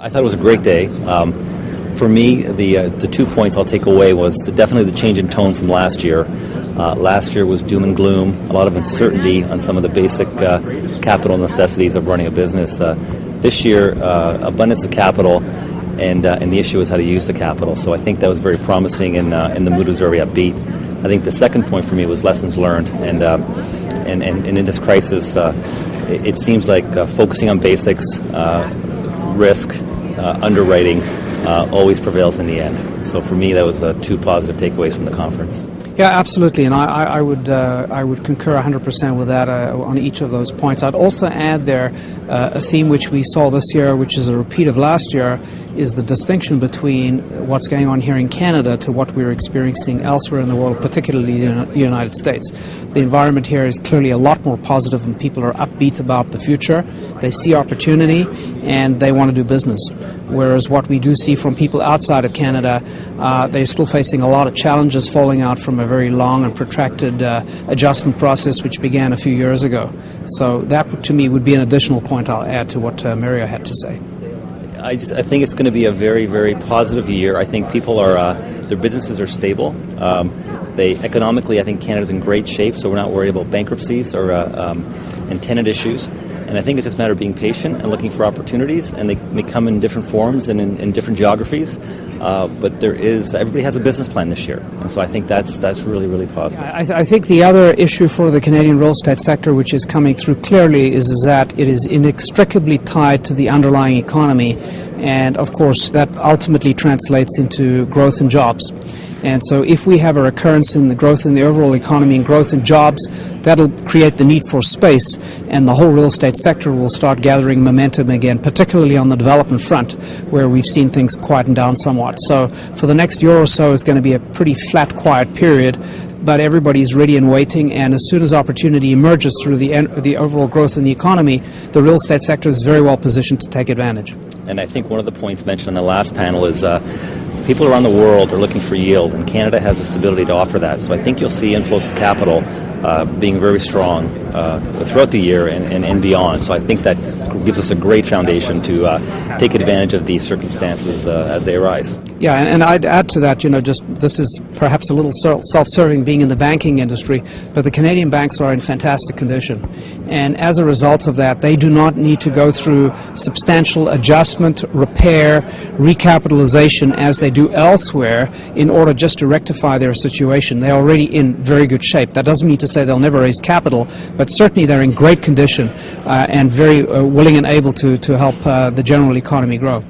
I thought it was a great day. For me, the 2 points I'll take away was definitely the change in tone from last year. Last year was doom and gloom, a lot of uncertainty on some of the basic capital necessities of running a business. This year, abundance of capital, and the issue is how to use the capital. So I think that was very promising, and the mood was very upbeat. I think the second point for me was lessons learned, and in this crisis, it seems like focusing on basics, risk, underwriting always prevails in the end. So for me, that was two positive takeaways from the conference. Yeah, absolutely, and I would concur 100% with that on each of those points. I'd also add there a theme which we saw this year, which is a repeat of last year, is the distinction between what's going on here in Canada to what we're experiencing elsewhere in the world, particularly the United States. The environment here is clearly a lot more positive, and people are upbeat about the future. They see opportunity and they want to do business. Whereas what we do see from people outside of Canada, they're still facing a lot of challenges falling out from a very long and protracted adjustment process which began a few years ago. So that, to me, would be an additional point I'll add to what Mario had to say. I think it's going to be a very, very positive year. I think people are, their businesses are stable. Economically, I think Canada's in great shape, so we're not worried about bankruptcies or and tenant issues. And I think it's just a matter of being patient and looking for opportunities, and they may come in different forms and in different geographies. But everybody has a business plan this year, and so I think that's really, really positive. I think the other issue for the Canadian real estate sector, which is coming through clearly, is that it is inextricably tied to the underlying economy, and of course that ultimately translates into growth in jobs. And so if we have a recurrence in the growth in the overall economy and growth in jobs, that'll create the need for space, and the whole real estate sector will start gathering momentum again, particularly on the development front, where we've seen things quieten down somewhat. So for the next year or so, it's going to be a pretty flat, quiet period, but everybody's ready and waiting, and as soon as opportunity emerges through the overall growth in the economy, the real estate sector is very well positioned to take advantage. And I think one of the points mentioned on the last panel is people around the world are looking for yield, and Canada has the stability to offer that. So I think you'll see inflows of capital being very strong throughout the year and beyond. So I think that gives us a great foundation to take advantage of these circumstances as they arise. Yeah, and I'd add to that, just this is perhaps a little self-serving being in the banking industry, but the Canadian banks are in fantastic condition. And as a result of that, they do not need to go through substantial adjustment, repair, recapitalization as they do elsewhere in order just to rectify their situation. They're already in very good shape. That doesn't mean to say they'll never raise capital, but certainly they're in great condition and very willing and able to help the general economy grow.